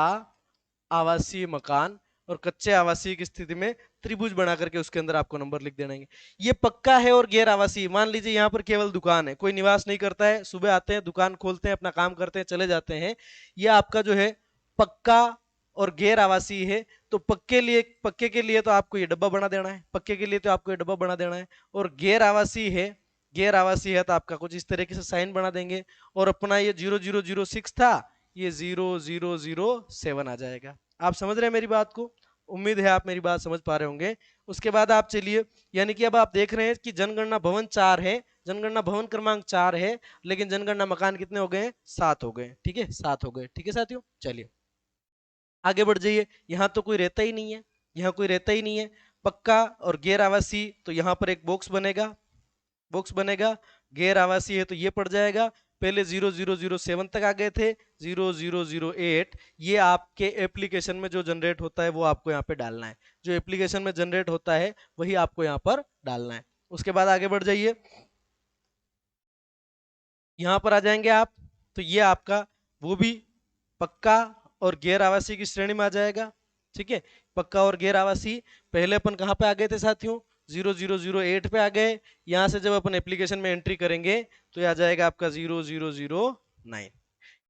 आवासीय मकान, और कच्चे आवासीय की स्थिति में त्रिभुज बना करके उसके अंदर आपको नंबर लिख देना है। ये पक्का है और गैर आवासीय, मान लीजिए यहाँ पर केवल दुकान है, कोई निवास नहीं करता है, सुबह आते हैं, दुकान खोलते हैं, अपना काम करते हैं, चले जाते हैं। ये आपका जो है पक्का और गैर आवासीय है। तो पक्के के लिए तो आपको ये डब्बा बना देना है, पक्के के लिए तो आपको ये डब्बा बना देना है। और गैर आवासीय है, गैर आवासीय है तो आपका कुछ इस तरीके से साइन बना देंगे। और अपना ये 0006 था, ये 0007 आ जाएगा। आप समझ रहे हैं मेरी बात को, उम्मीद है आप मेरी बात समझ पा रहे होंगे। उसके बाद आप चलिए, यानी कि अब आप देख रहे हैं कि जनगणना भवन 4 है, जनगणना भवन क्रमांक 4 है, लेकिन जनगणना मकान कितने हो गए, 7 हो गए। ठीक है, 7 हो गए। ठीक है साथियों, चलिए आगे बढ़ जाइए। यहाँ तो कोई रहता ही नहीं है, यहाँ कोई रहता ही नहीं है। पक्का और गैर आवासीय, तो यहाँ पर एक बॉक्स बनेगा, बॉक्स बनेगा। गैर आवासीय है तो ये पड़ जाएगा। पहले 0007 तक आ गए थे, 0008। ये आपके एप्लीकेशन में जो जनरेट होता है वो आपको यहाँ पे डालना है, जो एप्लीकेशन में जनरेट होता है वही आपको यहाँ पर डालना है। उसके बाद आगे बढ़ जाइए, यहाँ पर आ जाएंगे आप, तो ये आपका वो भी पक्का और गैर आवासीय की श्रेणी में आ जाएगा। ठीक है, पक्का और गैर आवासीय। पहले अपन कहाँ पे आ गए थे साथियों, 0008 पे आ गए। यहाँ से जब अपन एप्लीकेशन में एंट्री करेंगे तो ये आ जाएगा आपका 0009।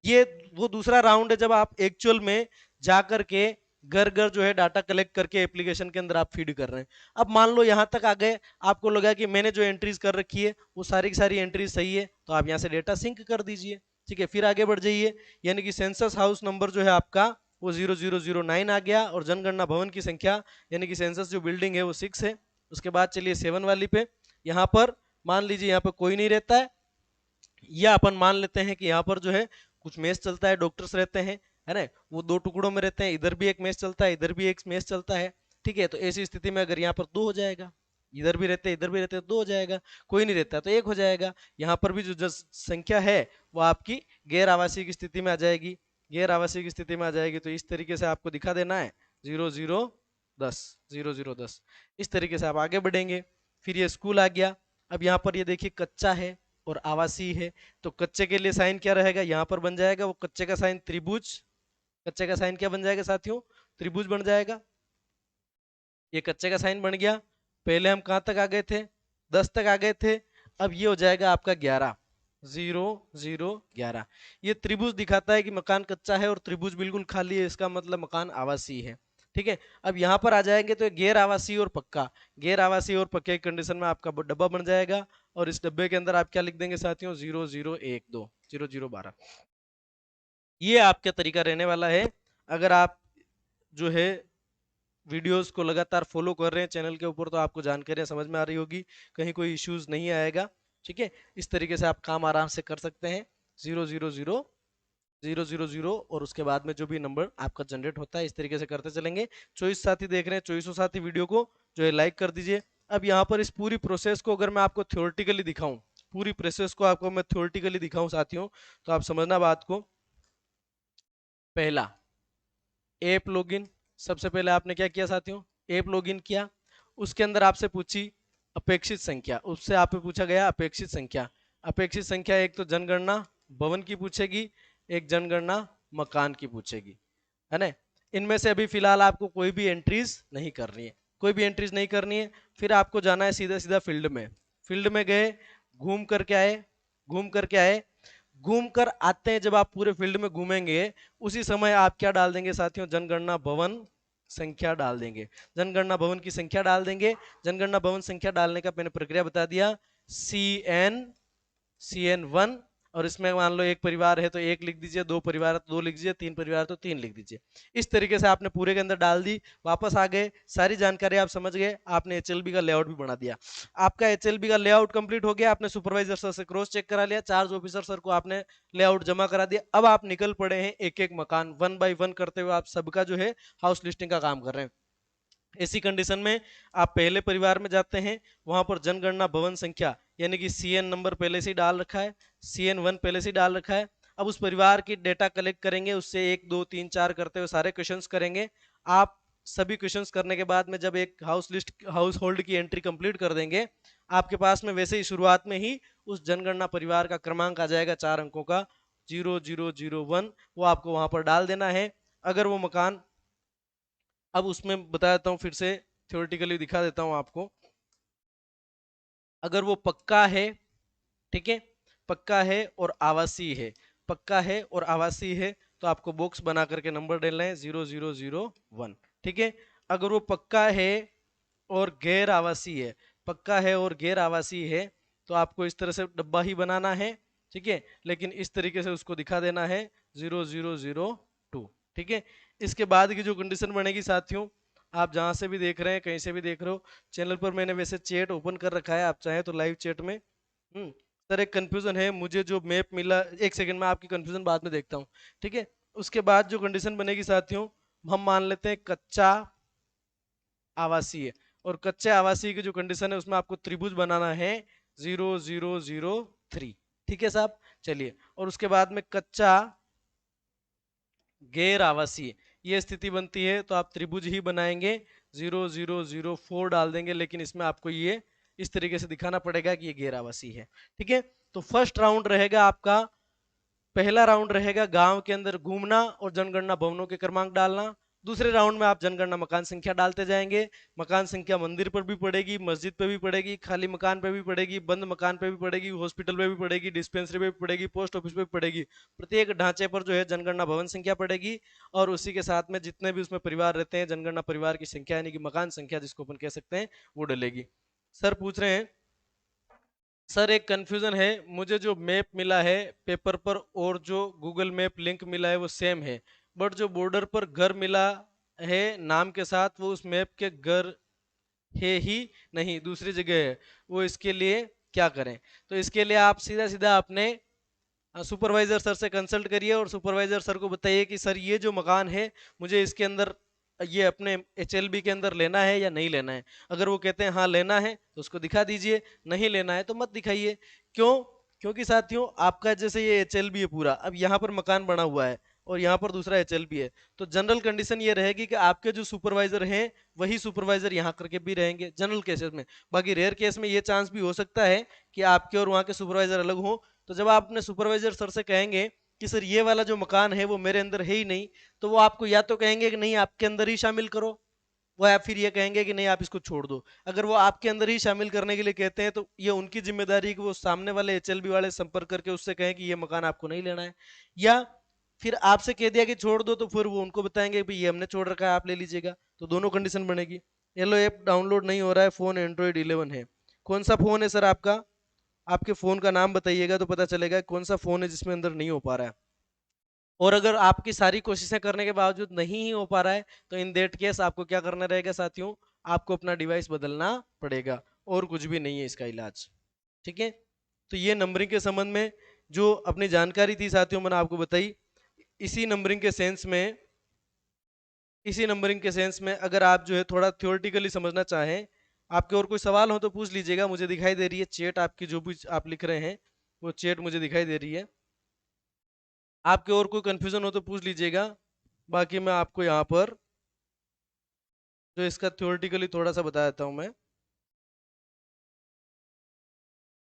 ये वो दूसरा राउंड है जब आप एक्चुअल में जा करके घर घर जो है डाटा कलेक्ट करके एप्लीकेशन के अंदर आप फीड कर रहे हैं। अब मान लो यहाँ तक आ गए, आपको लगा कि मैंने जो एंट्रीज कर रखी है वो सारी की सारी एंट्रीज सही है, तो आप यहाँ से डेटा सिंक कर दीजिए। ठीक है, फिर आगे बढ़ जाइए, यानी कि सेंसस हाउस नंबर जो है आपका वो 0009 आ गया, और जनगणना भवन की संख्या यानी कि सेंसस जो बिल्डिंग है वो 6 है। उसके बाद चलिए 7 वाली पे, यहाँ पर मान लीजिए यहाँ पर कोई नहीं रहता है, या अपन मान लेते हैं कि यहाँ पर जो है कुछ मेस चलता है, डॉक्टर्स रहते हैं, है ना, वो दो टुकड़ों में रहते हैं, इधर भी एक मेस चलता है, इधर भी एक मेस चलता है। ठीक है, तो ऐसी स्थिति में अगर यहाँ पर 2 हो जाएगा, इधर भी रहते इधर भी रहते 2 हो जाएगा, कोई नहीं रहता तो 1 हो जाएगा। यहाँ पर भी जो संख्या है वो आपकी गैर आवासीय की स्थिति में आ जाएगी, गैर आवासीय की स्थिति में आ जाएगी। तो इस तरीके से आपको दिखा देना है 0010 0010। इस तरीके से आप आगे बढ़ेंगे। फिर ये स्कूल आ गया। अब यहाँ पर ये देखिए कच्चा है और आवासीय है, तो कच्चे के लिए साइन क्या रहेगा, यहाँ पर बन जाएगा वो कच्चे का साइन त्रिभुज। कच्चे का साइन क्या बन जाएगा साथियों, त्रिभुज बन जाएगा। ये कच्चे का साइन बन गया। पहले हम कहां तक आ गए थे, 10 तक आ गए थे। अब ये हो जाएगा आपका 11, 0011। ये त्रिभुज दिखाता है कि मकान कच्चा है और त्रिभुज बिल्कुल खाली है, इसका मतलब मकान आवासीय है। ठीक है, अब यहाँ पर आ जाएंगे तो गैर आवासीय और पक्का, गैर आवासीय और पक्के की कंडीशन में आपका डब्बा बन जाएगा, और इस डब्बे के अंदर आप क्या लिख देंगे साथियों, 0012 0012। ये आपका तरीका रहने वाला है। अगर आप जो है वीडियोस को लगातार फॉलो कर रहे हैं चैनल के ऊपर, तो आपको जानकारियां समझ में आ रही होगी, कहीं कोई इश्यूज नहीं आएगा। ठीक है, इस तरीके से आप काम आराम से कर सकते हैं। 000 और उसके बाद में जो भी नंबर आपका जनरेट होता है, इस तरीके से करते चलेंगे। चॉइस साथी देख रहे हैं, चॉइसों साथी वीडियो को जो है लाइक कर दीजिए। अब यहाँ पर इस पूरी प्रोसेस को अगर मैं आपको थ्योरेटिकली दिखाऊं, पूरी प्रोसेस को आपको मैं थ्योरेटिकली दिखाऊं साथियों, तो आप समझना बात को। पहला, ऐप लॉगिन। सबसे पहले आपने क्या किया साथियों, ऐप लॉगिन किया। उसके अंदर आपसे पूछी अपेक्षित संख्या, उससे आपसे पूछा गया अपेक्षित संख्या। अपेक्षित संख्या एक तो जनगणना भवन की पूछेगी, एक जनगणना मकान की पूछेगी, है ना। इनमें से अभी फिलहाल आपको कोई भी एंट्रीज नहीं करनी है, कोई भी एंट्रीज नहीं करनी है। फिर आपको जाना है सीधा सीधा फील्ड में। फील्ड में गए, घूम करके आए, घूम करके आए, घूम कर आते हैं, जब आप पूरे फील्ड में घूमेंगे उसी समय आप क्या डाल देंगे साथियों, जनगणना भवन संख्या डाल देंगे, जनगणना भवन की संख्या डाल देंगे। जनगणना भवन संख्या डालने का मैंने प्रक्रिया बता दिया, CN1। और इसमें मान लो एक परिवार है तो 1 लिख दीजिए, 2 परिवार है तो 2 लिख दीजिए, 3 परिवार है तो 3 लिख दीजिए। इस तरीके से आपने पूरे के अंदर डाल दी, वापस आ गए, सारी जानकारी आप समझ गए, आपने HLB का लेआउट भी बना दिया। आपका HLB का लेआउट कंप्लीट हो गया, आपने सुपरवाइजर सर से क्रॉस चेक करा लिया, चार्ज ऑफिसर सर को आपने लेआउट जमा करा दिया। अब आप निकल पड़े हैं एक एक मकान 1 बाय 1 करते हुए, आप सबका जो है हाउस लिस्टिंग का काम कर रहे हैं। ऐसी कंडीशन में आप पहले परिवार में जाते हैं, वहां पर जनगणना भवन संख्या यानी कि CN नंबर पहले से डाल रखा है, CN1 पहले से डाल रखा है। अब उस परिवार की डेटा कलेक्ट करेंगे, उससे 1 2 3 4 करते हुए सारे क्वेश्चंस करेंगे। आप सभी क्वेश्चंस करने के बाद में जब एक हाउस लिस्ट हाउस होल्ड की एंट्री कंप्लीट कर देंगे, आपके पास में वैसे ही शुरुआत में ही उस जनगणना परिवार का क्रमांक आ जाएगा 4 अंकों का 0001, वो आपको वहां पर डाल देना है। अगर वो मकान, अब उसमें बता देता हूँ फिर से, थ्योरेटिकली दिखा देता हूँ आपको। अगर वो पक्का है, ठीक है, पक्का है और आवासीय है, पक्का है और आवासीय है, तो आपको बॉक्स बना करके नंबर डालना है 0001। ठीक है, अगर वो पक्का है और गैर आवासीय है, पक्का है और गैर आवासीय है, तो आपको इस तरह से डब्बा ही बनाना है। ठीक है, लेकिन इस तरीके से उसको दिखा देना है 0002। ठीक है, इसके बाद की जो कंडीशन बनेगी साथियों, आप जहां से भी देख रहे हैं, कहीं से भी देख रहे हो, चैनल पर मैंने वैसे चैट ओपन कर रखा है, आप चाहें तो लाइव चैट में। सर एक कंफ्यूजन है मुझे, जो मैप मिला, एक सेकंड में आपकी कंफ्यूजन बाद में देखता हूँ। ठीक है, उसके बाद जो कंडीशन बनेगी साथियों, हम मान लेते हैं कच्चा आवासीय, और कच्चे आवासीय की जो कंडीशन है उसमें आपको त्रिभुज बनाना है 0003। ठीक है साहब, चलिए। और उसके बाद में कच्चा गैर आवासीय, ये स्थिति बनती है तो आप त्रिभुज ही बनाएंगे, 0004 डाल देंगे, लेकिन इसमें आपको ये इस तरीके से दिखाना पड़ेगा कि ये गैर आवासीय है। ठीक है, तो फर्स्ट राउंड रहेगा आपका, पहला राउंड रहेगा गांव के अंदर घूमना और जनगणना भवनों के क्रमांक डालना। दूसरे राउंड में आप जनगणना मकान संख्या डालते जाएंगे। मकान संख्या मंदिर पर भी पड़ेगी, मस्जिद पे भी पड़ेगी, खाली मकान पे भी पड़ेगी, बंद मकान पे भी पड़ेगी, हॉस्पिटल पे भी पड़ेगी, डिस्पेंसरी पे भी पड़ेगी, पोस्ट ऑफिस पे भी पड़ेगी। प्रत्येक ढांचे पर जो है जनगणना भवन संख्या पड़ेगी और उसी के साथ में जितने भी उसमें परिवार रहते हैं जनगणना परिवार की संख्या यानी कि मकान संख्या जिसको अपन कह सकते हैं वो डलेगी। सर पूछ रहे हैं, सर एक कंफ्यूजन है, मुझे जो मैप मिला है पेपर पर और जो गूगल मैप लिंक मिला है वो सेम है, बट जो बॉर्डर पर घर मिला है नाम के साथ वो उस मैप के घर है ही नहीं, दूसरी जगह है, वो इसके लिए क्या करें? तो इसके लिए आप सीधा सीधा अपने सुपरवाइजर सर से कंसल्ट करिए और सुपरवाइजर सर को बताइए कि सर ये जो मकान है मुझे इसके अंदर ये अपने HLB के अंदर लेना है या नहीं लेना है। अगर वो कहते हैं हाँ लेना है तो उसको दिखा दीजिए, नहीं लेना है तो मत दिखाइए। क्यों? क्योंकि साथियों आपका जैसे ये HLB है पूरा, अब यहाँ पर मकान बना हुआ है और यहाँ पर दूसरा HLB है, तो जनरल कंडीशन ये रहेगी कि आपके जो सुपरवाइजर हैं वही सुपरवाइजर यहाँ करके भी रहेंगे जनरल केसेस में। बाकी रेयर केस में ये चांस भी हो सकता है कि आपके और वहाँ के सुपरवाइजर अलग हो। तो जब आप अपने सुपरवाइजर सर से कहेंगे कि सर ये वाला जो मकान है वो मेरे अंदर है ही नहीं, तो वो आपको या तो कहेंगे कि नहीं आपके अंदर ही शामिल करो, वो या फिर ये कहेंगे कि नहीं आप इसको छोड़ दो। अगर वो आपके अंदर ही शामिल करने के लिए कहते हैं तो ये उनकी जिम्मेदारी है कि वो सामने वाले HLB वाले संपर्क करके उससे कहें कि ये मकान आपको नहीं लेना है, या फिर आपसे कह दिया कि छोड़ दो तो फिर वो उनको बताएंगे कि ये हमने छोड़ रखा है आप ले लीजिएगा। तो दोनों कंडीशन बनेगी। येलो ऐप डाउनलोड नहीं हो रहा है, फोन एंड्रॉइड 11 है। कौन सा फोन है सर आपका? आपके फोन का नाम बताइएगा तो पता चलेगा कौन सा फोन है जिसमें अंदर नहीं हो पा रहा है। और अगर आपकी सारी कोशिशें करने के बावजूद नहीं ही हो पा रहा है तो इन दैट केस आपको क्या करना रहेगा साथियों? आपको अपना डिवाइस बदलना पड़ेगा और कुछ भी नहीं है इसका इलाज। ठीक है, तो ये नंबरिंग के संबंध में जो अपनी जानकारी थी साथियों मैंने आपको बताई। इसी नंबरिंग के सेंस में इसी नंबरिंग के सेंस में अगर आप जो है थोड़ा थ्योरेटिकली समझना चाहें, आपके और कोई सवाल हो तो पूछ लीजिएगा। मुझे दिखाई दे रही है चैट आपकी, जो भी आप लिख रहे हैं वो चैट मुझे दिखाई दे रही है। आपके और कोई कंफ्यूजन हो तो पूछ लीजिएगा। बाकी मैं आपको यहाँ पर जो इसका थ्योरेटिकली थोड़ा सा बता देता हूँ मैं।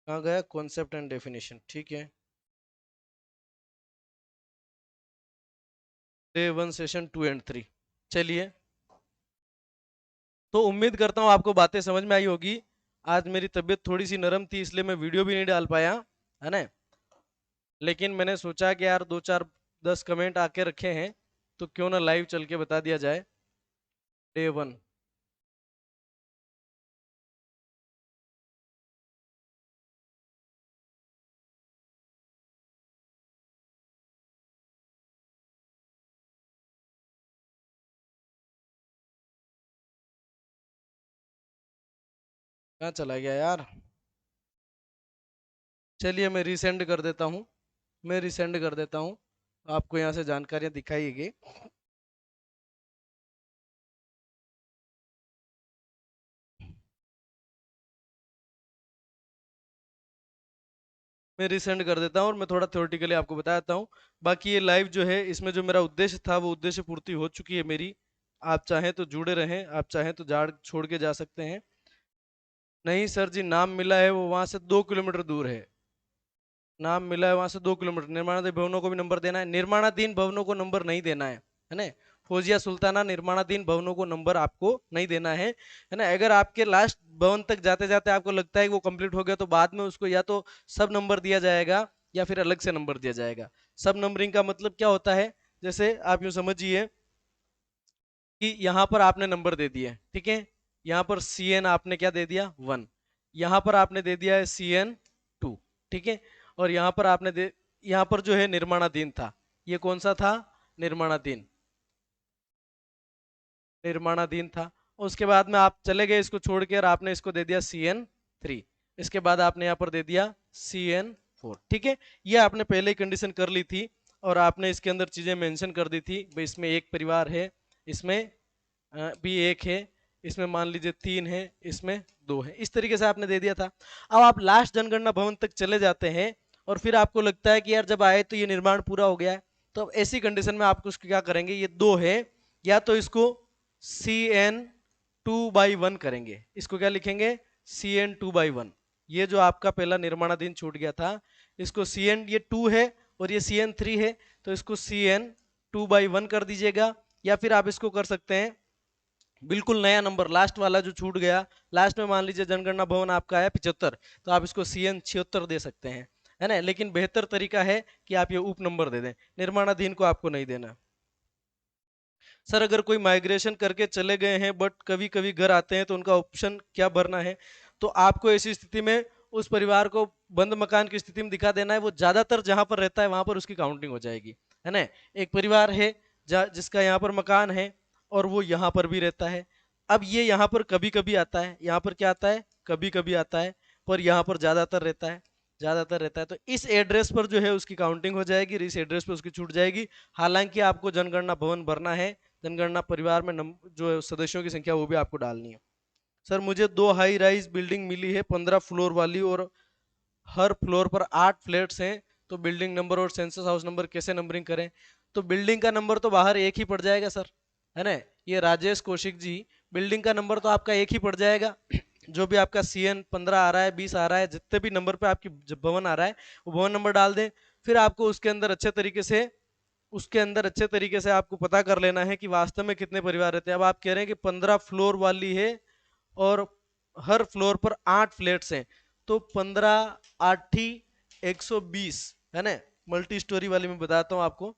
कहाँ गया? कॉन्सेप्ट एंड डेफिनेशन, ठीक है। Day 1 session 2 and 3। चलिए, तो उम्मीद करता हूँ आपको बातें समझ में आई होगी। आज मेरी तबीयत थोड़ी सी नरम थी इसलिए मैं वीडियो भी नहीं डाल पाया, है ना। लेकिन मैंने सोचा कि यार 2 4 10 कमेंट आके रखे हैं तो क्यों ना लाइव चल के बता दिया जाए। डे 1, कहाँ चला गया यार? चलिए मैं रिसेंड कर देता हूँ, मैं रिसेंड कर देता हूँ, आपको यहाँ से जानकारियाँ दिखाएगी। मैं रिसेंड कर देता हूँ और मैं थोड़ा थ्योरेटिकली आपको बता देता हूँ। बाकी ये लाइव जो है इसमें जो मेरा उद्देश्य था वो उद्देश्य पूर्ति हो चुकी है मेरी। आप चाहें तो जुड़े रहें, आप चाहें तो जाड़ छोड़ के जा सकते हैं। नहीं सर जी, नाम मिला है वो वहां से 2 किलोमीटर दूर है। नाम मिला है वहां से 2 किलोमीटर। निर्माणाधीन भवनों को भी नंबर देना है? निर्माणाधीन भवनों को नंबर नहीं देना है ना। फौजिया सुल्ताना निर्माणाधीन भवनों को नंबर आपको नहीं देना है ना। अगर आपके लास्ट भवन तक जाते जाते आपको लगता है कि वो कंप्लीट हो गया तो बाद में उसको या तो सब नंबर दिया जाएगा या फिर अलग से नंबर दिया जाएगा। सब नंबरिंग का मतलब क्या होता है? जैसे आप यूं समझिए कि यहाँ पर आपने नंबर दे दिए, ठीक है। यहाँ पर CN आपने क्या दे दिया? 1। यहाँ पर आपने दे दिया है CN 2, ठीक है। और यहाँ पर आपने यहाँ पर जो है निर्माणाधीन था, ये कौन सा था? निर्माणाधीन, निर्माणाधीन था। उसके बाद में आप चले गए इसको छोड़ के और आपने इसको दे दिया CN 3। इसके बाद आपने यहाँ पर दे दिया CN 4, ठीक है। ये आपने पहले ही कंडीशन कर ली थी और आपने इसके अंदर चीजें मेंशन कर दी थी भाई इसमें एक परिवार है, इसमें भी एक है, इसमें मान लीजिए 3 है, इसमें 2 है। इस तरीके से आपने दे दिया था। अब आप लास्ट जनगणना भवन तक चले जाते हैं और फिर आपको लगता है कि यार जब आए तो ये निर्माण पूरा हो गया है, तो अब ऐसी कंडीशन में आपको क्या करेंगे? ये 2 है, या तो इसको CN 2/1 करेंगे। इसको क्या लिखेंगे? CN 2/1। ये जो आपका पहला निर्माणाधीन छूट गया था इसको ये 2 है और ये CN 3 है, तो इसको CN 2/1 कर दीजिएगा। या फिर आप इसको कर सकते हैं बिल्कुल नया नंबर, लास्ट वाला जो छूट गया, लास्ट में मान लीजिए जनगणना भवन आपका आया 75, तो आप इसको CN 76 दे सकते हैं, है ना। लेकिन बेहतर तरीका है कि आप ये उप नंबर दे दें, निर्माणाधीन को आपको नहीं देना। सर अगर कोई माइग्रेशन करके चले गए हैं बट कभी कभी घर आते हैं तो उनका ऑप्शन क्या भरना है, तो आपको ऐसी स्थिति में उस परिवार को बंद मकान की स्थिति में दिखा देना है। वो ज्यादातर जहां पर रहता है वहां पर उसकी काउंटिंग हो जाएगी, है ना। एक परिवार है जिसका यहाँ पर मकान है और वो यहाँ पर भी रहता है। अब ये यहाँ पर कभी कभी आता है, यहाँ पर क्या आता है, कभी कभी आता है, पर यहाँ पर ज्यादातर रहता है, ज्यादातर रहता है। तो इस एड्रेस पर जो है उसकी काउंटिंग हो जाएगी, इस एड्रेस पर उसकी छूट जाएगी। हालांकि आपको जनगणना भवन भरना है, जनगणना परिवार में जो सदस्यों की संख्या वो भी आपको डालनी है। सर मुझे 2 हाई राइज बिल्डिंग मिली है 15 फ्लोर वाली, और हर फ्लोर पर 8 फ्लैट्स हैं, तो बिल्डिंग नंबर और सेंसस हाउस नंबर कैसे नंबरिंग करें। तो बिल्डिंग का नंबर तो बाहर एक ही पड़ जाएगा सर, है ना। ये राजेश कौशिक जी, बिल्डिंग का नंबर तो आपका एक ही पड़ जाएगा। जो भी आपका CN 15 आ रहा है, 20 आ रहा है, जितने भी नंबर पे आपकी भवन आ रहा है वो भवन नंबर डाल दें। फिर आपको उसके अंदर अच्छे तरीके से आपको पता कर लेना है कि वास्तव में कितने परिवार रहते हैं। अब आप कह रहे हैं कि 15 फ्लोर वाली है और हर फ्लोर पर 8 फ्लैट्स हैं, तो 15 आठी 120, है ना। मल्टी स्टोरी वाली मैं बताता हूँ आपको।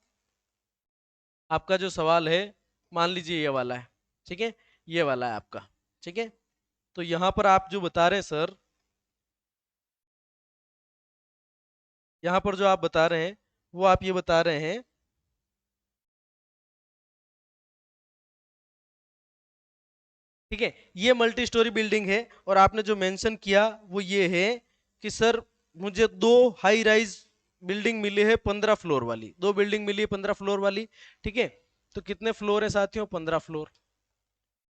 आपका जो सवाल है, मान लीजिए ये वाला है, ठीक है, ये वाला है आपका, ठीक है। तो यहां पर आप जो बता रहे हैं सर, यहां पर जो आप बता रहे हैं वो आप ये बता रहे हैं, ठीक है, ये मल्टी स्टोरी बिल्डिंग है। और आपने जो मेंशन किया वो ये है कि सर मुझे 2 हाई राइज बिल्डिंग मिली है 15 फ्लोर वाली, 2 बिल्डिंग मिली है 15 फ्लोर वाली, ठीक है। तो कितने फ्लोर है साथियों, 15 फ्लोर,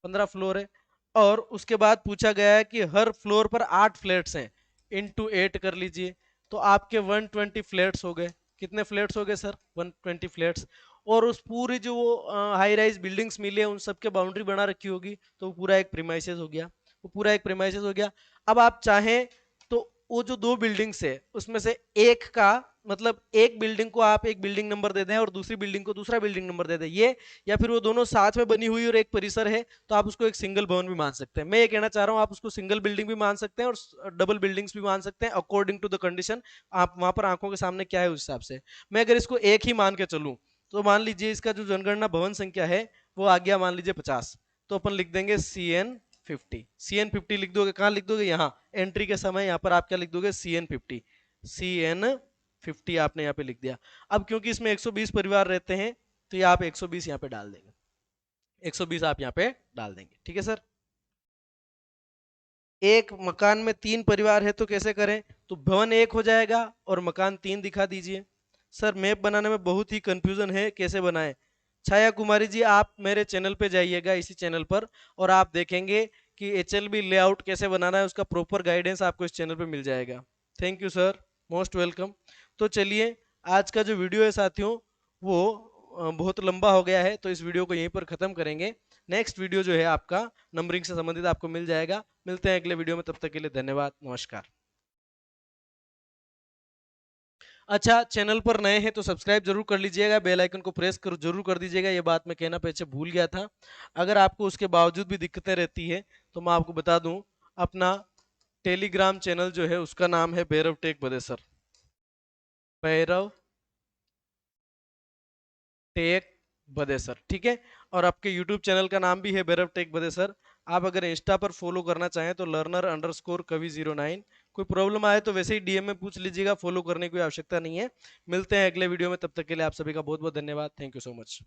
15 फ्लोर है। और उसके बाद पूछा गया है कि हर फ्लोर पर 8 फ्लैट्स हैं, इंटू 8 कर लीजिए, तो आपके 120 फ्लैट्स हो गए। कितने फ्लैट्स हो गए सर, 120 फ्लैट्स। और उस पूरी जो वो हाई राइज बिल्डिंग्स मिली है उन सबके बाउंड्री बना रखी होगी, तो वो पूरा एक प्रीमाइसेस हो गया, वो पूरा एक प्रीमाइसेस हो गया। अब आप चाहें तो वो जो 2 बिल्डिंग्स है उसमें से एक का, मतलब एक बिल्डिंग को आप एक बिल्डिंग नंबर दे दें और दूसरी बिल्डिंग को दूसरा बिल्डिंग नंबर दे दें, ये, या फिर वो दोनों साथ में बनी हुई और एक परिसर है, तो आप उसको एक सिंगल भवन भी मान सकते हैं। मैं ये कहना चाह रहा हूँ आप उसको सिंगल बिल्डिंग भी मान सकते हैं और डबल बिल्डिंग्स भी मान सकते हैं, अकॉर्डिंग टू द कंडीशन। आप वहां पर आंखों के सामने क्या है उस हिसाब से। मैं अगर इसको एक ही मान के चलूं, तो मान लीजिए इसका जो जनगणना भवन संख्या है वो आ गया मान लीजिए 50, तो अपन लिख देंगे CN 50। CN 50 लिख दोगे, कहाँ लिख दोगे, यहाँ एंट्री के समय यहाँ पर आप क्या लिख दोगे, CN 50, CN 50 आपने यहाँ पे लिख दिया। अब क्योंकि इसमें 120 परिवार रहते हैं, तो ये आप 120 यहाँ पे डाल देंगे, 120 आप यहाँ पे डाल देंगे, ठीक है सर। एक मकान में 3 परिवार है तो कैसे करें, तो भवन एक हो जाएगा और मकान 3 दिखा दीजिए। सर मैप बनाने में बहुत ही कंफ्यूजन है, कैसे बनाएं। छाया कुमारी जी, आप मेरे चैनल पे जाइएगा, इसी चैनल पर, और आप देखेंगे कि HLB लेआउट कैसे बनाना है, उसका प्रॉपर गाइडेंस आपको इस चैनल पे मिल जाएगा। Thank you sir, most welcome. तो चलिए, आज का जो वीडियो है साथियों वो बहुत लंबा हो गया है, तो इस वीडियो को यहीं पर ख़त्म करेंगे। नेक्स्ट वीडियो जो है आपका नंबरिंग से संबंधित आपको मिल जाएगा। मिलते हैं अगले वीडियो में, तब तक के लिए धन्यवाद, नमस्कार। अच्छा, चैनल पर नए हैं तो सब्सक्राइब जरूर कर लीजिएगा, बेल आइकन को प्रेस कर जरूर कर दीजिएगा, ये बात मैं कहना पीछे भूल गया था। अगर आपको उसके बावजूद भी दिक्कतें रहती है तो मैं आपको बता दूं, अपना टेलीग्राम चैनल जो है उसका नाम है भैरव टेक बदेसर, भैरव टेक बदेसर, ठीक है। और आपके यूट्यूब चैनल का नाम भी है भैरव टेक बदेसर। आप अगर इंस्टा पर फॉलो करना चाहें तो learner_कवि09। कोई प्रॉब्लम आए तो वैसे ही DM में पूछ लीजिएगा, फॉलो करने की कोई आवश्यकता नहीं है। मिलते हैं अगले वीडियो में, तब तक के लिए आप सभी का बहुत बहुत धन्यवाद, थैंक यू सो मच।